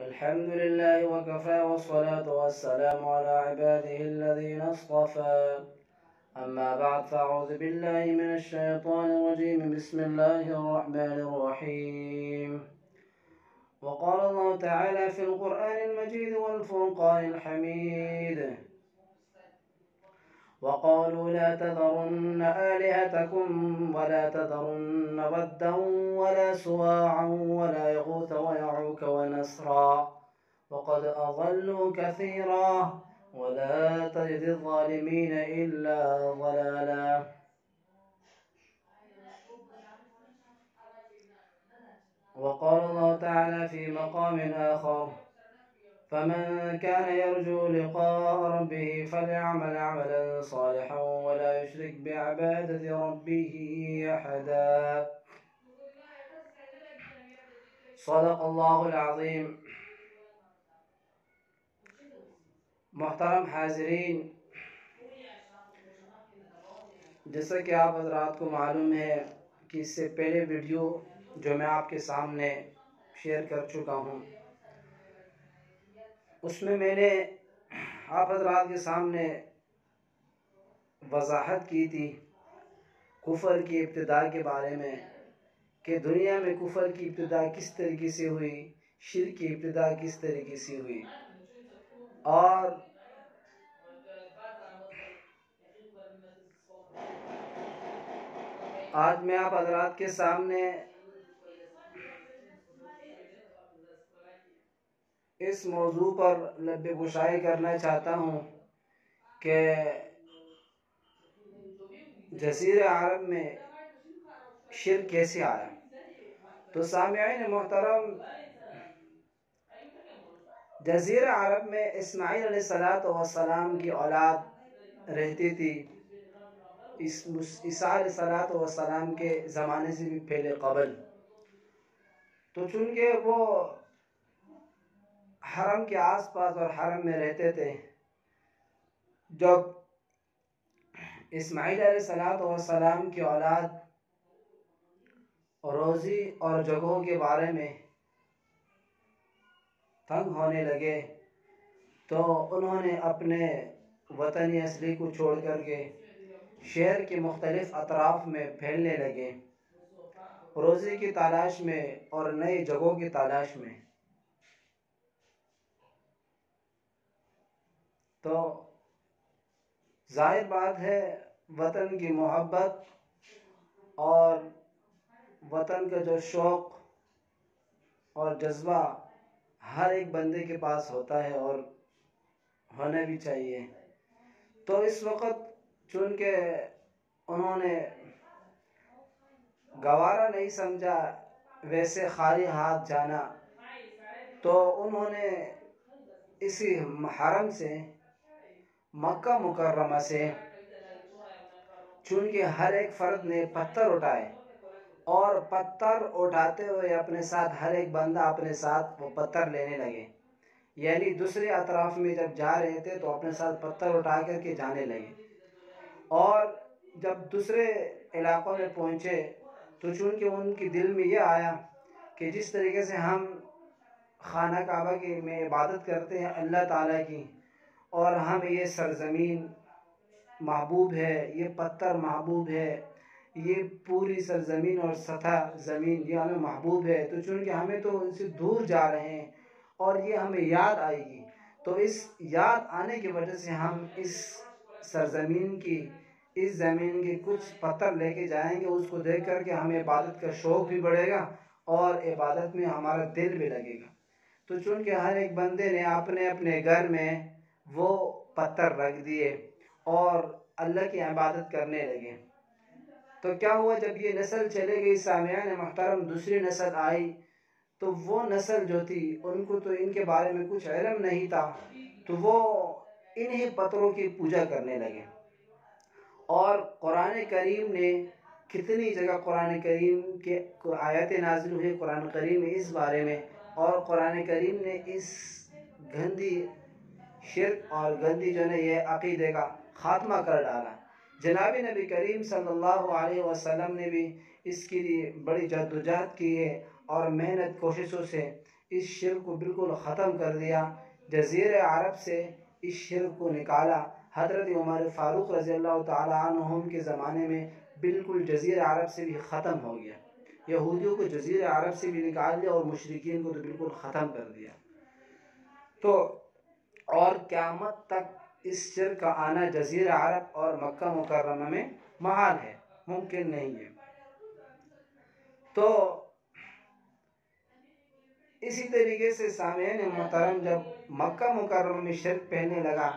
الحمد لله وكفى والصلاة والسلام على عباده الذين اصطفى. أما بعد فأعوذ بالله من الشيطان الرجيم. بسم الله الرحمن الرحيم. وقال الله تعالى في القرآن المجيد والفرقان الحميد: وقالوا لا تذرن آلهتكم ولا تذرن ودا ولا سواعا ولا يغوث ويعوق ونسرا وقد أضلوا كثيرا ولا تجد الظالمين إلا ضلالا. وقال الله تعالى في مقام آخر: فمن كان يرجو لقاء ربه فليعمل عملا صالحا ولا يشرك بعبادة ربه أحدا. صدق اللہ العظیم. محترم حاضرین، جیسا کہ آپ حضرات کو معلوم ہے کہ اس سے پہلے ویڈیو جو میں آپ کے سامنے شیئر کر چکا ہوں، اس میں نے آپ حضرات کے سامنے وضاحت کی تھی کفر کی ابتدا کے بارے میں، کہ دنیا میں کفر کی ابتدا کس طریقے سے ہوئی، شرک کی ابتدا کس طریقے سے ہوئی. اور آج میں آپ حضرات کے سامنے اس موضوع پر لب گشائی کرنا چاہتا ہوں کہ جزیرہ عرب میں شرک کیسے آیا. تو سامعین محترم، جزیرہ عرب میں اسماعیل علیہ السلام کی اولاد رہتی تھی، عیسیٰ علیہ السلام کے زمانے سے بھی پہلے قبل. تو چونکہ وہ حرم کے آس پاس اور حرم میں رہتے تھے، جب اسماعیل علیہ السلام کی اولاد روزی اور جگہوں کے بارے میں تنگ ہونے لگے تو انہوں نے اپنے وطن اصلی کو چھوڑ کر کے شہر کے مختلف اطراف میں پھیلنے لگے، روزی کی تلاش میں اور نئی جگہوں کی تلاش میں. تو ظاہر بات ہے، وطن کی محبت اور وطن کا جو شوق اور جذبہ ہر ایک بندے کے پاس ہوتا ہے اور ہونا بھی چاہیے. تو اس وقت چونکہ انہوں نے گوارا نہیں سمجھا ویسے خالی ہاتھ جانا، تو انہوں نے اسی حرم سے، مکہ مکرمہ سے، چونکہ ہر ایک فرد نے پتھر اٹھائے اور پتھر اٹھاتے ہوئے اپنے ساتھ ہر ایک بندہ اپنے ساتھ وہ پتھر لینے لگے، یعنی دوسرے اطراف میں جب جا رہے تھے تو اپنے ساتھ پتھر اٹھا کر کے جانے لگے. اور جب دوسرے علاقوں میں پہنچے تو چونکہ ان کی دل میں یہ آیا کہ جس طریقے سے ہم خانہ کعبہ کی میں عبادت کرتے ہیں اللہ تعالیٰ کی، اور ہم یہ سرزمین محبوب ہے، یہ پتھر محبوب ہے، یہ پوری سرزمین اور سطح زمین یہ ہمیں محبوب ہے، تو چونکہ ہمیں تو ان سے دور جا رہے ہیں اور یہ ہمیں یاد آئے گی، تو اس یاد آنے کی وجہ سے ہم اس سرزمین کی، اس زمین کے کچھ پتھر لے کے جائیں گے. اس کو دیکھ کر کے ہمیں عبادت کا شوق بھی بڑھے گا اور عبادت میں ہمارا دل بھی لگے گا. تو چونکہ ہر ایک بندے نے اپنے اپنے گھر میں وہ پتھر رکھ دیے اور اللہ کی عبادت کرنے لگے. تو کیا ہوا، جب یہ نسل چلے گئی سامعین محترم، دوسری نسل آئی، تو وہ نسل جو تھی ان کو تو ان کے بارے میں کچھ علم نہیں تھا، تو وہ انہی پتھروں کی پوجا کرنے لگے. اور قرآن کریم نے کتنی جگہ قرآن کریم کے آیات نازل ہوئی قرآن کریم میں اس بارے میں، اور قرآن کریم نے اس گندی شرک اور گندی جو ہے یہ عقیدے کا خاتمہ کر ڈالا. جناب نبی کریم صلی اللہ علیہ وسلم نے بھی اس کے لیے بڑی جدوجہد کی ہے اور محنت کوششوں سے اس شرک کو بالکل ختم کر دیا، جزیرہ عرب سے اس شرک کو نکالا۔ حضرت عمر فاروق رضی اللہ تعالیٰ عنہم کے زمانے میں بالکل جزیرہ عرب سے بھی ختم ہو گیا، یہودیوں کو جزیرہ عرب سے بھی نکال دیا اور مشرکین کو تو بالکل ختم کر دیا۔ تو اور قیامت تک اس شرک کا آنا جزیرہ عرب اور مکہ مکرمہ میں محال ہے، ممکن نہیں ہے۔ تو اسی طریقے سے سامعین محترم، جب مکہ مکرمہ میں شرک پھیلنے لگا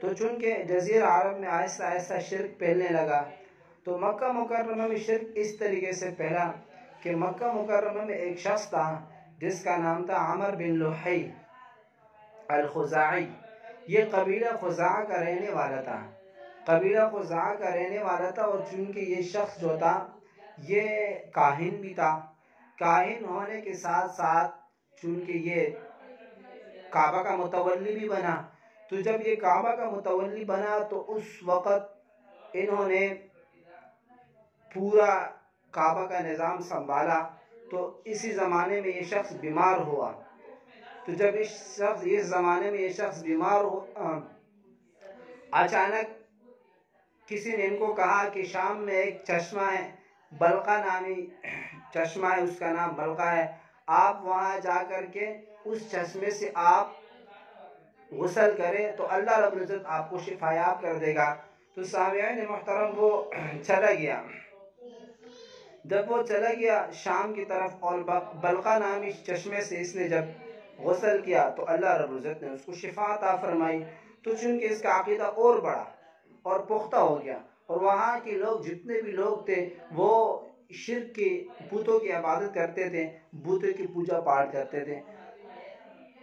تو چونکہ جزیرہ عرب میں آہستہ آہستہ شرک پھیلنے لگا، تو مکہ مکرمہ میں شرک اس طریقے سے پھیلا کہ مکہ مکرمہ میں ایک شخص تھا جس کا نام تھا عمر بن لحی الخزاعی۔ یہ قبیلہ خزاعہ کا رہنے والا تھا، قبیلہ خزاعہ کا رہنے والا تھا، اور چونکہ یہ شخص جو تھا یہ کاہن بھی تھا۔ کاہن ہونے کے ساتھ ساتھ چونکہ یہ کعبہ کا متولی بھی بنا، تو جب یہ کعبہ کا متولی بنا تو اس وقت انہوں نے پورا کعبہ کا نظام سنبھالا۔ تو اسی زمانے میں یہ شخص بیمار ہوا، تو جب اس زمانے میں یہ شخص بیمار ہوا، اچانک کسی نے ان کو کہا کہ شام میں ایک چشمہ ہے، بلقہ نامی چشمہ ہے، اس کا نام بلقہ ہے، آپ وہاں جا کر کے اس چشمے سے آپ غسل کریں تو اللہ رب العزت آپ کو شفا یاب کر دے گا۔ تو سامعین محترم وہ چلا گیا، جب وہ چلا گیا شام کی طرف اور بلقہ نامی چشمے سے اس نے جب غسل کیا تو اللہ رب العزت نے اس کو شفا عطا فرمائی۔ تو چونکہ اس کا عقیدہ اور بڑا اور پختہ ہو گیا، اور وہاں کے لوگ جتنے بھی لوگ تھے وہ شرک کے بتوں کی عبادت کرتے تھے، بتوں کی پوجا پاٹ کرتے تھے۔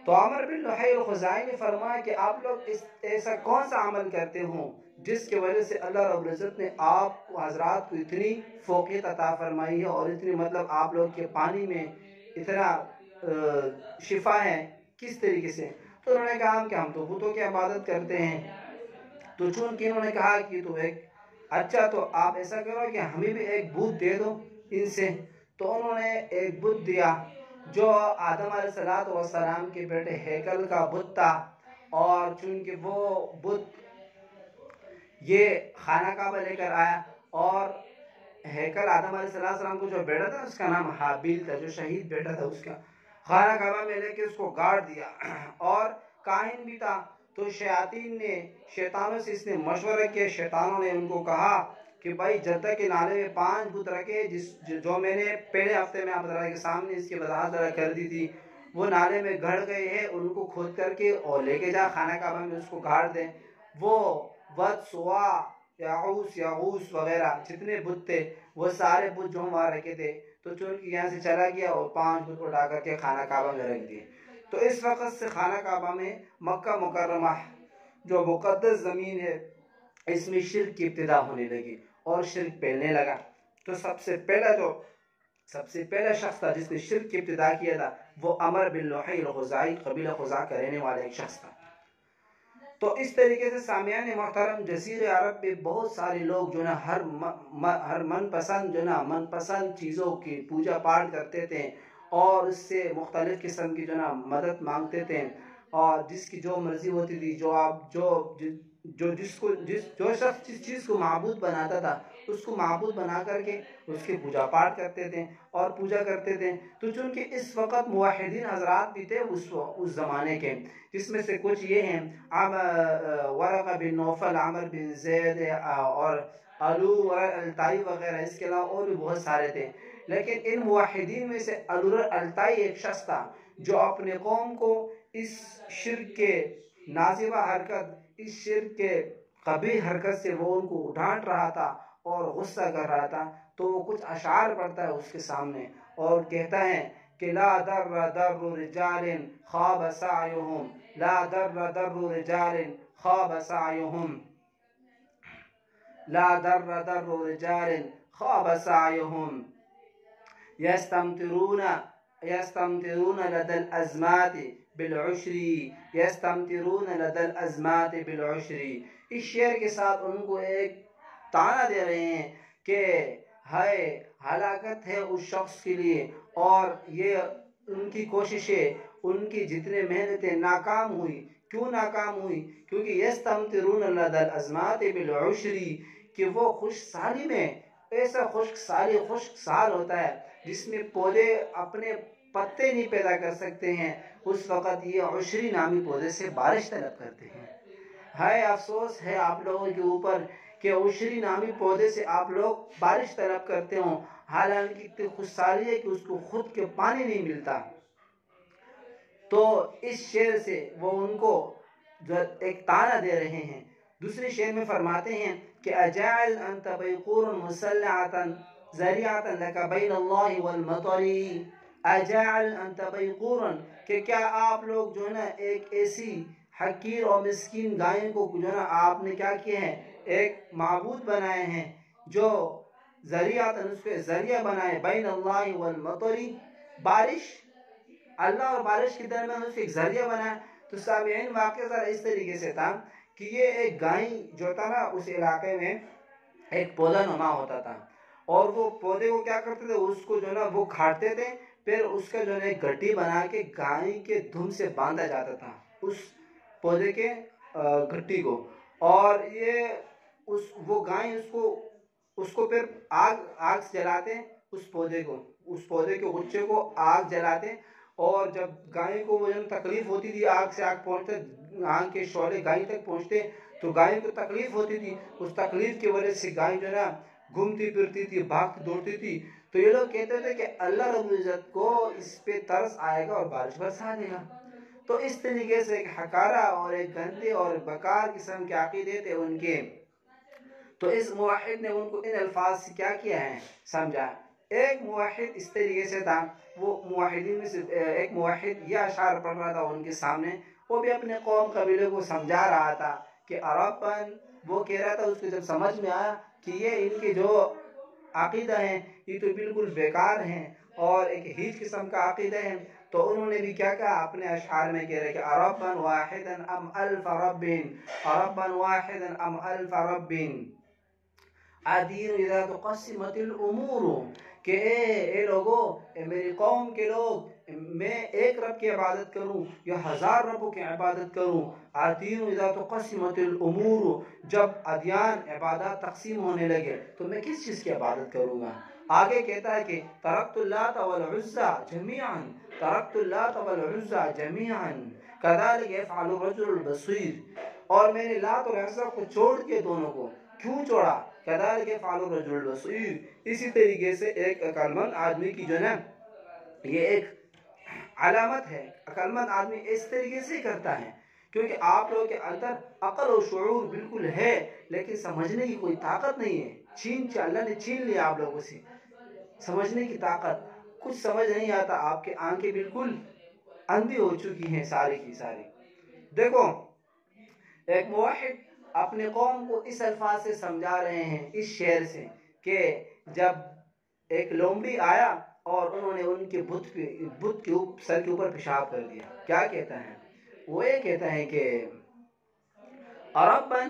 تو عمر بن لحی الخزاعی نے فرمایا کہ آپ لوگ ایسا کون سا عمل کرتے ہوں جس کی وجہ سے اللہ رب العزت نے آپ کو حضرات کو اتنی فوقیت عطا فرمائی ہے، اور اتنی مطلب آپ لوگ کے پانی میں اتنا شفا ہے، کس طریقے سے؟ تو انہوں نے کہا کہ ہم تو بتوں کی عبادت کرتے ہیں۔ تو چونکہ انہوں نے کہا کہ تو ایک اچھا تو آپ ایسا کرو کہ ہمیں بھی ایک بت دے دو ان سے۔ تو انہوں نے ایک بت دیا جو آدم علیہ السلام کے بیٹے ہیکل کا بت تھا، اور چونکہ وہ بت یہ خانہ کعبہ لے کر آیا، اور ہیکل آدم علیہ السلام کو جو بیٹا تھا اس کا نام حابیل تھا، جو شہید بیٹا تھا، اس کا خانہ کعبہ میں لے کے اس کو گاڑ دیا۔ اور کاہن بھی تھا، تو شیطانوں سے اس نے مشورہ کیا، شیطانوں نے ان کو کہا کہ بھائی جب تک کہ نالے میں 5 بت رکھے، جو میں نے پہلے ہفتے میں آپ کے سامنے اس کی وضاحت کر دی تھی، وہ نالے میں گھڑ گئے ہیں، ان کو کھود کر کے اور لے کے جا خانہ کعبہ میں، اس کو گاڑ دیں۔ وہ ود، سوا، یغوث وغیرہ جتنے بت تھے وہ سارے بت جو وہاں رکھے تھے، تو چونکہ یہاں سے چلا گیا اور 5 بت اٹھا کر کے خانہ کعبہ میں رکھ دیے۔ تو اس وقت سے خانہ کعبہ میں مکہ مکرمہ جو مقدس زمین ہے، اس میں شرک کی ابتدا ہونے لگی اور شرک پھیلنے لگا۔ تو سب سے پہلا شخص تھا جس نے شرک کی ابتدا کیا تھا، وہ عمر بن لحی الخزاعی، قبیلہ خزاعہ کا رہنے والا ایک شخص تھا۔ تو اس طریقے سے سامعین محترم، جزیرہ عرب میں بہت سارے لوگ جو نا ہر من پسند چیزوں کی پوجا پاٹ کرتے تھے، اور اس سے مختلف قسم کی جو نا مدد مانگتے تھے، اور جس کی جو مرضی ہوتی تھی، جو شخص جس چیز کو معبود بناتا تھا اس کو معبود بنا کر کے اس کی پوجا پاٹ کرتے تھے اور پوجا کرتے تھے۔ تو چونکہ اس وقت موحدین حضرات بھی تھے اس زمانے کے، جس میں سے کچھ یہ ہیں ورقہ بن نوفل، عمر بن زید، اور علو التائی وغیرہ، اس کے علاوہ اور بھی بہت سارے تھے۔ لیکن ان موحدین میں سے علو التائی ایک شخص تھا جو اپنے قوم کو اس شرک کے نازیبہ حرکت، اس شرک کے قبیح حرکت سے وہ ان کو ڈانٹ رہا تھا اور غصہ کر رہا تھا۔ تو وہ کچھ اشعار پڑھتا ہے اس کے سامنے اور کہتا ہے کہ لا در رجال خواب سعیہم، لا در رجال خواب سعیہم، لا در رجال خواب سعیہم، يستمطرون لدى الأزمات بالعشر، يستمطرون لدى الأزمات بالعشر۔ اس شعر کے ساتھ ان کو ایک تانا دے رہے ہیں کہ ہائے ہلاکت ہے اس شخص کے لیے، اور یہ ان کی کوششیں، ان کی جتنے محنتیں ناکام ہوئی. کیوں ناکام ہوئی؟ کیونکہ یستمطرون لدى الازمات بالعشر، کہ وہ خشک سالی میں، ایسا خشک سال ہوتا ہے جس میں پودے اپنے پتے نہیں پیدا کر سکتے ہیں، اس وقت یہ عشری نامی پودے سے بارش طلب کرتے ہیں. ہائے افسوس ہے آپ لوگوں کے اوپر کہ عشری نامی پودے سے آپ لوگ بارش طلب کرتے ہوں، حالانکہ اتنی خوش سالی ہے کہ اس کو خود کے پانی نہیں ملتا. تو اس شعر سے وہ ان کو ایک طعنہ دے رہے ہیں. دوسرے شعر میں فرماتے ہیں کہ اجعل انت بیقور مسلعتا ذریعتا لک بین اللہ والمطر، اجعل انت بیقورا، کہ کیا آپ لوگ جو ہے نا ایک ایسی حقیر اور مسکین گائے کو جو ہے نا آپ نے کیا کیا ہے، ایک معبود بنائے ہیں، جو ذریعتا، اس کے ذریعہ بنائے، بین اللہ والمطر، بارش، اللہ اور بارش کے درمیان اس ایک ذریعہ بنا. تو سامعین واقعہ ذرا اس طریقے سے تھا کہ یہ ایک گائے جو تھا نا اس علاقے میں ایک پودا نما ہوتا تھا، اور وہ پودے کو کیا کرتے تھے، اس کو جو ہے نا وہ کھاٹتے تھے، پھر اس کا جو ہے گٹی بنا کے گائے کے دم سے باندھا جاتا تھا اس پودے کے گٹی کو. اور یہ وہ گائے اس کو پھر آگ سے جلاتے اس پودے کے غچے کو آگ جلاتے. اور جب گائے کو وہ تکلیف ہوتی تھی، آگ سے آگ پہنچتے، آگ کے شعلے گائے تک پہنچتے تو گائے کو تکلیف ہوتی تھی. اس تکلیف کی وجہ سے گائے جو ہے نا گھومتی پھرتی تھی، بھاگتی دوڑتی تھی. تو یہ لوگ کہتے تھے کہ اللہ رب العزت کو اس پہ ترس آئے گا اور بارش برسا دے گا. تو اس طریقے سے ایک حقارہ اور ایک گندے اور بیکار قسم کے عقیدے تھے ان کے. تو اس موحد نے ان کو ان الفاظ سے کیا کیا ہے، سمجھا. ایک موحد اس طریقے سے تھا، وہ موحدین میں سے ایک موحد یہ اشعار پڑھ رہا تھا ان کے سامنے، وہ بھی اپنے قوم قبیلے کو سمجھا رہا تھا کہ عربن، وہ کہہ رہا تھا، اس کو جب سمجھ میں آیا کہ یہ ان کے جو عقیدہ ہیں یہ تو بالکل بیکار ہیں اور ایک ہیچ قسم کا عقیدہ ہے، تو انہوں نے بھی کیا کہا اپنے اشعار میں کہہ رہے کہ عربن واحدا ام الف رب، عربن واحدا ام الف رب، عدین اذا تقسمت الامور، کہ اے لوگو، اے میری قوم کے لوگ، میں ایک رب کی عبادت کروں یا ہزار ربوں کی عبادت کروں. عدین اذا تقسمت الامور، جب ادیان عبادات تقسیم ہونے لگے تو میں کس چیز کی عبادت کروں گا. آگے کہتا ہے کہ ترکت اللات والعزى جميعا، ترکت اللات والعزى جميعا كذلك يفعل الرجل البصير، اور میں نے لات اور عزہ کو چھوڑ کے دونوں کو، کیوں چھوڑا، كذلك يفعل الرجل البصير، اسی طریقے سے ایک عقل مند آدمی کی جو ہے نا یہ ایک علامت ہے، عقل مند آدمی اس طریقے سے کرتا ہے. کیونکہ آپ لوگوں کے اندر عقل و شعور بالکل ہے لیکن سمجھنے کی کوئی طاقت نہیں ہے. اللہ نے چھین لیا آپ لوگوں سے سمجھنے کی طاقت، کچھ سمجھ نہیں آتا، آپ کے آنکھیں بالکل اندھی ہو چکی ہیں ساری کی ساری. دیکھو ایک موحد اپنے قوم کو اس الفاظ سے سمجھا رہے ہیں اس شعر سے کہ جب ایک لومڑی آیا اور انہوں نے ان کے بت کے سر کے اوپر پیشاب کر دیا، کیا کہتا ہے وہ، یہ کہتا ہے کہ عربا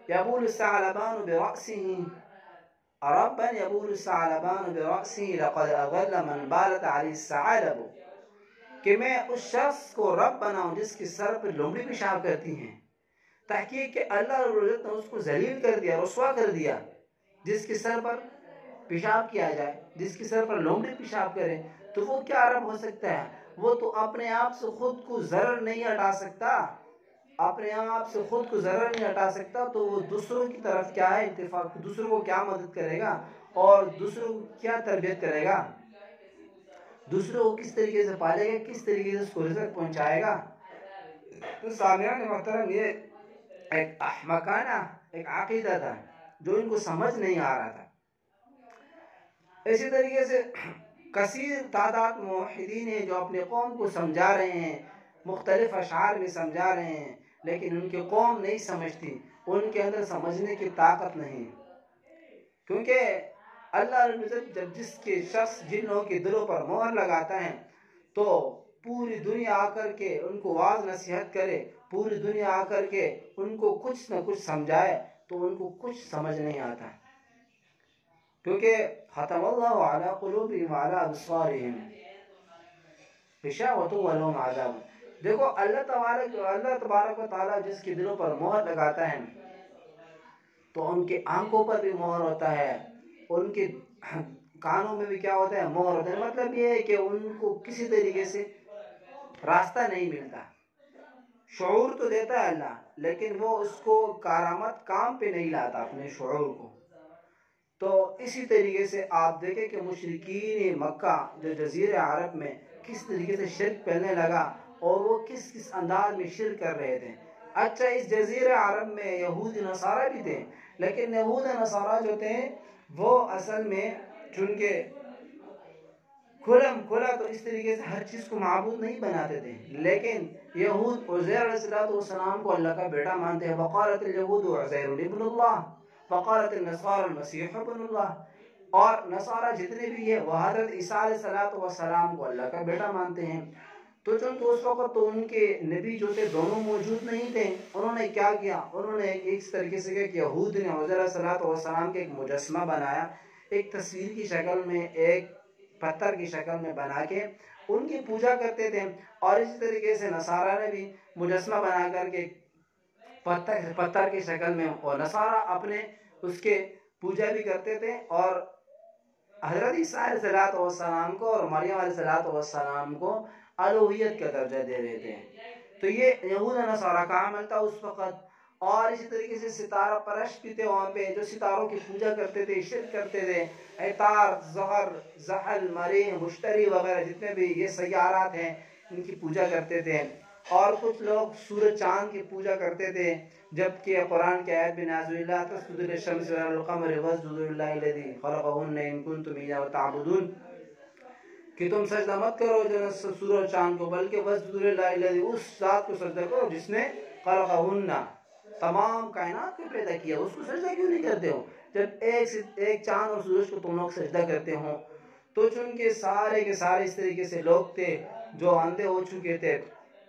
يبول الثعلبان برأسه، عربا يبول الثعلبان برأسه لقد أضل من بالت عليه الثعالب، کہ میں اس شخص کو رب بناؤں جس کے سر پر لومڑی پیشاب کرتی ہیں. تحقیق کہ اللہ رب العزت نے اس کو ذلیل کر دیا، رسوا کر دیا، جس کے سر پر پیشاب کیا جائے، جس کے سر پر لومڑی پیشاب کرے تو وہ کیا رب ہو سکتا ہے. وہ تو اپنے آپ سے خود کو ضرر نہیں ہٹا سکتا، اپنے آپ سے خود کو ضرر نہیں ہٹا سکتا، تو وہ دوسروں کی طرف کیا ہے اتفاق، دوسروں کو کیا مدد کرے گا اور دوسروں کو کیا تربیت کرے گا، دوسروں کو کس طریقے سے پالے گا، کس طریقے سے اس کو رزق پہنچائے گا. تو سامعین محترم یہ ایک احمقانہ ایک عقیدہ تھا جو ان کو سمجھ نہیں آ رہا تھا. اسی طریقے سے کثیر تعداد موحدین ہیں جو اپنے قوم کو سمجھا رہے ہیں، مختلف اشعار میں سمجھا رہے ہیں، لیکن ان کی قوم نہیں سمجھتی، ان کے اندر سمجھنے کی طاقت نہیں. کیونکہ اللہ رب العزت جب جس کے شخص جن لوگوں کے دلوں پر مہر لگاتا ہے تو پوری دنیا آ کر کے ان کو واعظ نصیحت کرے، پوری دنیا آ کر کے ان کو کچھ نہ کچھ سمجھائے تو ان کو کچھ سمجھ نہیں آتا، کیونکہ ختم اللہ علی قلوبہم وعلی ابصارہم. غشاوۃ ولہم عذاب۔ دیکھو اللہ تبارک و تعالیٰ جس کے دلوں پر مہر لگاتا ہے تو ان کے آنکھوں پر بھی مہر ہوتا ہے، ان کے کانوں میں بھی کیا ہوتا ہے، مہر ہوتا ہے۔ مطلب یہ ہے کہ ان کو کسی طریقے سے راستہ نہیں ملتا۔ شعور تو دیتا ہے اللہ، لیکن وہ اس کو کارآمد کام پہ نہیں لاتا اپنے شعور کو۔ تو اسی طریقے سے آپ دیکھیں کہ مشرکین مکہ جو جزیرہ عرب میں کس طریقے سے شرک پھیلنے لگا اور وہ کس کس انداز میں شرک کر رہے تھے۔ اچھا، اس جزیرہ عرب میں یہود نصارہ بھی تھے، لیکن یہود نصارہ جو تھے وہ اصل میں چونکہ کھلا تو اس طریقے سے ہر چیز کو معبود نہیں بناتے تھے، لیکن یہود عزیر علیہ السلام کو اللہ کا بیٹا مانتے ہیں۔ وقالت الیہود عزیر ابن اللہ وقالت النصارى المسیح ابن اللہ، اور نصارہ جتنے بھی ہیں وہ حضرت عیسیٰ علیہ السلام کو اللہ کا بیٹا مانتے ہیں۔ تو چونکہ اس وقت تو ان کے نبی جو تھے دونوں موجود نہیں تھے، انہوں نے کیا کیا، انہوں نے ایک طریقے سے کہ یہود نے عزیر علیہ السلام کے ایک مجسمہ بنایا، ایک تصویر کی شکل میں، ایک پتھر کی شکل میں بنا کے ان کی پوجا کرتے تھے۔ اور اسی طریقے سے نصارہ نے بھی مجسمہ بنا کر کے پتھر کی شکل میں، اور نصارہ اپنے اس کے پوجا بھی کرتے تھے اور حضرت عیسیٰ علیہ السلام کو اور مریم علیہ السلام کو الوہیت کا درجہ دے رہے تھے۔ تو یہ یہود نصارہ کا عمل تھا اس وقت۔ اور اسی طریقے سے ستارہ پرست بھی تھے وہاں پہ، جو ستاروں کی پوجا کرتے تھے، شرک کرتے تھے۔ عطار، زہر، زحل، مریخ، مشتری وغیرہ جتنے بھی یہ سیارات ہیں ان کی پوجا کرتے تھے۔ اور کچھ لوگ سورج چاند کی پوجا کرتے تھے، جبکہ قرآن کی آیت بھی نازل ہوئی، لا تسجدوا للشمس ولا للقمر واسجدوا للہ الذی خلقہن ان کنتم ایاہ تعبدون، کہ تم سجدہ مت کرو جو سورج چاند کو، بلکہ واسجدوا للہ الذی، اس ذات کو سجدہ کرو جس نے خلقہن، تمام کائنات کو پیدا کیا، اس کو سجدہ کیوں نہیں کرتے ہو جب ایک چاند اور سورج کو تم لوگ سجدہ کرتے ہو؟ تو چونکہ سارے کے سارے اس طریقے سے لوگ تھے جو اندھے ہو چکے تھے،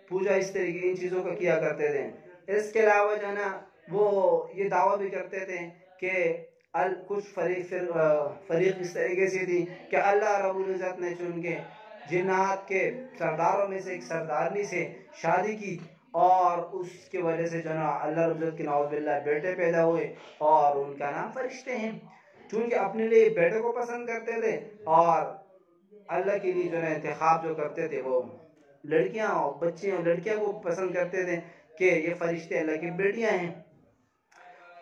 پوجا اس طریقے ان چیزوں کا کیا کرتے تھے۔ اس کے علاوہ جو ہے نا وہ یہ دعویٰ بھی کرتے تھے کہ کچھ فریق اس طریقے سے تھی کہ اللہ رب العزت نے چن کے جنات کے سرداروں میں سے ایک سردارنی سے شادی کی، اور اس کی وجہ سے جو نا اللہ رب العزت کے نعوذ باللہ بیٹے پیدا ہوئے اور ان کا نام فرشتے ہیں، چونکہ اپنے لیے بیٹے کو پسند کرتے تھے اور اللہ کے لیے جو ہے انتخاب جو کرتے تھے وہ لڑکیاں اور بچیاں لڑکیاں کو پسند کرتے تھے کہ یہ فرشتے اللہ کی بیٹیاں ہیں۔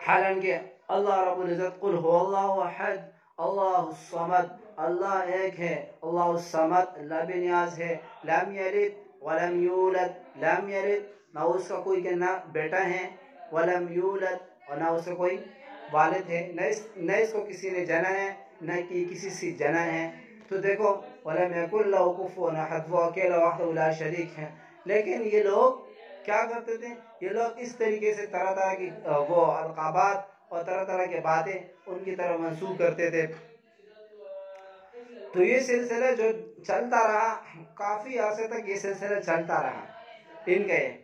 حالانکہ اللہ رب العزت قل هو اللہ احد اللہ الصمد، اللہ ایک ہے، اللہ الصمد، اللہ بے نیاز ہے، لم یلد ولم یولد، لم یلد نہ اس کا کوئی نہ بیٹا ہے، ولم یولد اور نہ اس کا کوئی والد ہے، نہ اس کو کسی نے جنا ہے، نہ کہ کسی سے جنا ہے۔ تو دیکھو وَلَمْ يَكُنْ لَهُ كُفُوًا أَحَدٌ، وہ اکیلا وحدہ لا شریک ہے۔ لیکن یہ لوگ کیا کرتے تھے، یہ لوگ اس طریقے سے طرح طرح کی وہ القابات اور طرح طرح کی باتیں ان کی طرف منسوخ کرتے تھے۔ تو یہ سلسلہ جو چلتا رہا کافی عرصے تک، یہ سلسلہ چلتا رہا ان کا یہ۔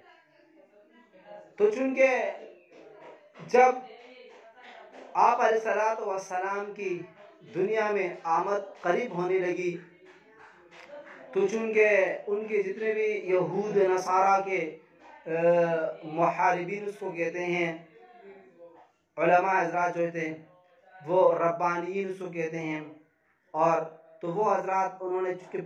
تو چونکہ جب آپ علیہ السلام کی دنیا میں آمد قریب ہونے لگی تو چونکہ ان کے جتنے بھی یہود نصارہ کے محاربین اس کو کہتے ہیں، علماء حضرات جو تھے وہ ربانیین اس کو کہتے ہیں، اور تو وہ حضرات انہوں نے چونکہ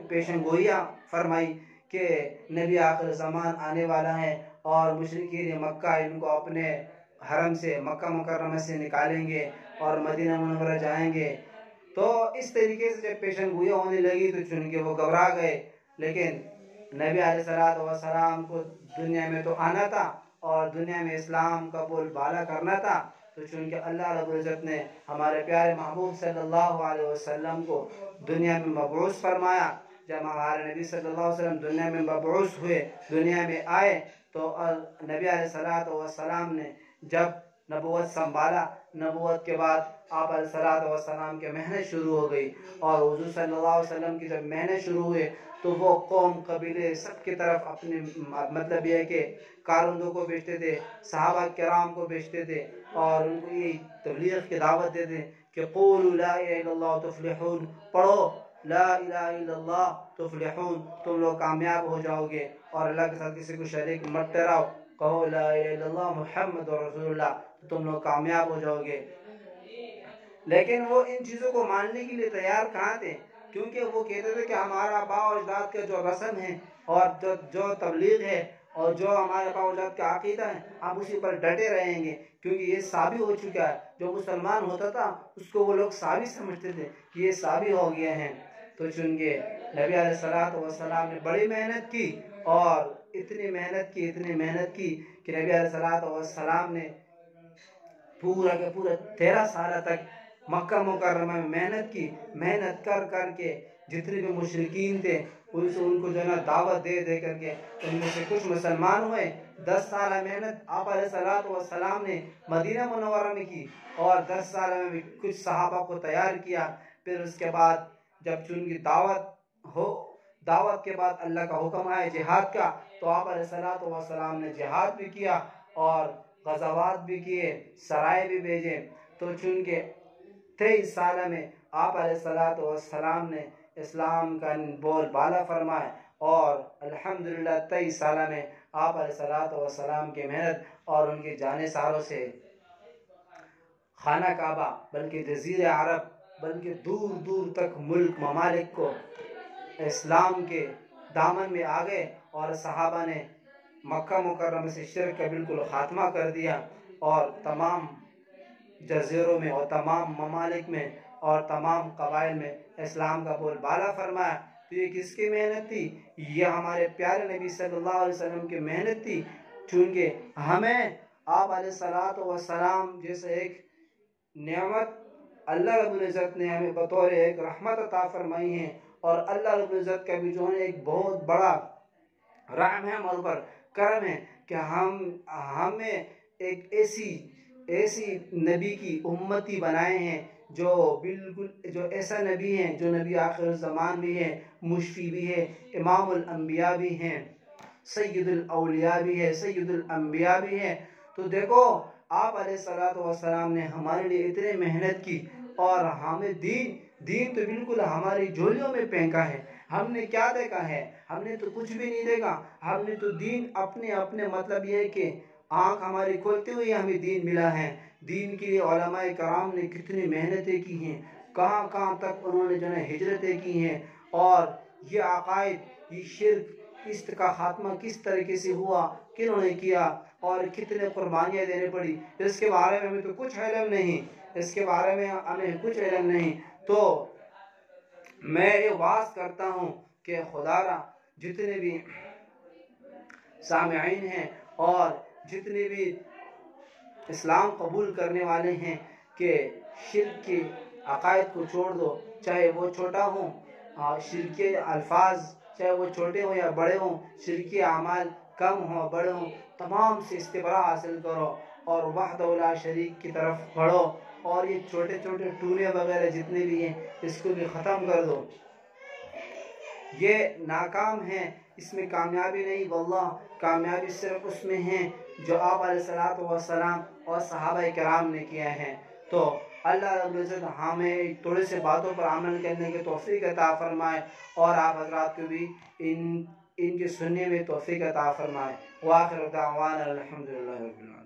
پیشن گوئیاں فرمائی کہ نبی آخر زمان آنے والا ہے اور مشرکین مکہ ان کو اپنے حرم سے مکہ مکرمہ سے نکالیں گے اور مدینہ منورہ جائیں گے۔ تو اس طریقے سے جب پیشن گوئیاں ہونے لگی تو چونکہ وہ گھبرا گئے، لیکن نبی علیہ السلام کو دنیا میں تو آنا تھا اور دنیا میں اسلام کا بول بالا کرنا تھا، تو چونکہ اللہ رب العزت نے ہمارے پیارے محبوب صلی اللہ علیہ وسلم کو دنیا میں مبعوث فرمایا۔ جب ہمارے نبی صلی اللہ علیہ وسلم دنیا میں مبعوث ہوئے، دنیا میں آئے، تو نبی علیہ السلام نے جب نبوت سنبھالا، نبوت کے بعد آپ علیہ السلام کے محنت شروع ہو گئی، اور حضور صلی اللہ علیہ وسلم کی جب محنت شروع ہوئے تو وہ قوم قبیلے سب کی طرف اپنے مطلب یہ ہے کہ کارندوں کو بھیجتے تھے، صحابہ کرام کو بھیجتے تھے اور ان کو یہ تبلیغ کی دعوت دیتے کہ قولوا لا الہ الا اللہ تفلحون، پڑھو لا الہ الا اللہ تفلحون، تم لوگ کامیاب ہو جاؤ گے، اور اللہ کے ساتھ کسی کو شریک مت ٹھہراؤ، کہو لا الہ الا اللہ محمد رسول اللہ، تو تم لوگ کامیاب ہو جاؤ گے۔ لیکن وہ ان چیزوں کو ماننے کے لیے تیار کہاں تھے؟ کیونکہ وہ کہتے تھے کہ ہمارا آباء و اجداد کا جو رسم ہے اور جو تبلیغ ہے اور جو ہمارے آباء و اجداد کا عقیدہ ہے، ہم اسی پر ڈٹے رہیں گے، کیونکہ یہ ثابت ہو چکا ہے۔ جو مسلمان ہوتا تھا اس کو وہ لوگ ثابت سمجھتے تھے کہ یہ ثابت ہو گیا ہے۔ تو چونکہ نبی علیہ السلام نے بڑی محنت کی، اور اتنی محنت کی کہ نبی علیہ السلام نے پورا کے پورا 13 سال تک مکہ مکرمہ میں محنت کر کے جتنے بھی مشرکین تھے ان کو جو ہے نا دعوت دے کر کے ان میں سے کچھ مسلمان ہوئے۔ 10 سالہ محنت آپ علیہ السلام نے مدینہ منورہ میں کی، اور 10 سال میں بھی کچھ صحابہ کو تیار کیا۔ پھر اس کے بعد جب چونکہ دعوت کے بعد اللہ کا حکم آئے جہاد کا، تو آپ علیہ السلام نے جہاد بھی کیا اور غزوات بھی کیے، سرائے بھی بھیجے۔ تو چونکہ 23 سالہ میں آپ علیہ السلام نے اسلام کا بول بالا فرمائے، اور الحمدللہ 23 سالہ میں آپ علیہ السلام کی محنت اور ان کے جانثاروں سے خانہ کعبہ بلکہ جزیرہ عرب بلکہ دور دور تک ملک ممالک کو اسلام کے دامن میں آ گئے، اور صحابہ نے مکہ مکرمہ سے شرک کا بالکل خاتمہ کر دیا، اور تمام جزیروں میں اور تمام ممالک میں اور تمام قبائل میں اسلام کا بول بالا فرمایا۔ تو یہ کس کی محنت تھی؟ یہ ہمارے پیارے نبی صلی اللہ علیہ وسلم کی محنت تھی۔ چونکہ ہمیں آپ علیہ السلام جیسے ایک نعمت اللہ رب العزت نے ہمیں بطور ایک رحمت عطا فرمائی ہے، اور اللہ رب العزت کا بھی جو ہے ایک بہت بڑا رحم ہے ہمارے اوپر، کرم ہے کہ ہمیں ایک ایسی نبی کی امتی بنائے ہیں جو ایسا نبی ہیں، جو نبی آخر الزمان بھی ہے، مشفی بھی ہے، امام الانبیاء بھی ہیں، سید الاولیاء بھی ہے، سید الانبیاء بھی ہے۔ تو دیکھو آپ علیہ السلام نے ہمارے لیے اتنے محنت کی، اور ہمیں دین تو بالکل ہماری جھولیوں میں پھینکا ہے۔ ہم نے کیا دیکھا ہے؟ ہم نے تو کچھ بھی نہیں دیکھا۔ ہم نے تو دین اپنے مطلب یہ ہے کہ آنکھ ہماری کھولتے ہوئے ہمیں دین ملا ہے۔ دین کے لیے علماء کرام نے کتنی محنتیں کی ہیں، کہاں تک انہوں نے جو ہے ہجرتیں کی ہیں، اور یہ عقائد، یہ شرک، اس کا خاتمہ کس طریقے سے ہوا، کنہوں نے کیا، اور کتنے قربانیاں دینے پڑی، اس کے بارے میں ہمیں تو کچھ علم نہیں۔ تو میں یہ واز کرتا ہوں کہ خدا را جتنے بھی سامعین ہیں اور جتنے بھی اسلام قبول کرنے والے ہیں، کہ شرک کے عقائد کو چھوڑ دو، چاہے وہ چھوٹا ہو، شرکی الفاظ چاہے وہ چھوٹے ہوں یا بڑے ہوں، شرکی اعمال کم ہوں بڑے ہوں، تمام سے استبراء حاصل کرو، اور وحدہ لا شریک کی طرف بڑھو، اور یہ چھوٹے ٹونے وغیرہ جتنے بھی ہیں اس کو بھی ختم کر دو۔ یہ ناکام ہے، اس میں کامیابی نہیں، واللہ کامیابی صرف اس میں ہے جو آپ علیہ السلام اور صحابہ کرام نے کیا ہے۔ تو اللہ رب العزت ہمیں تھوڑے سے باتوں پر عمل کرنے کی توفیق عطا فرمائے، اور آپ حضرات کو بھی ان کے سننے میں توفیق عطا فرمائے۔ وآخر دعوانا الحمدللہ رب العالمین۔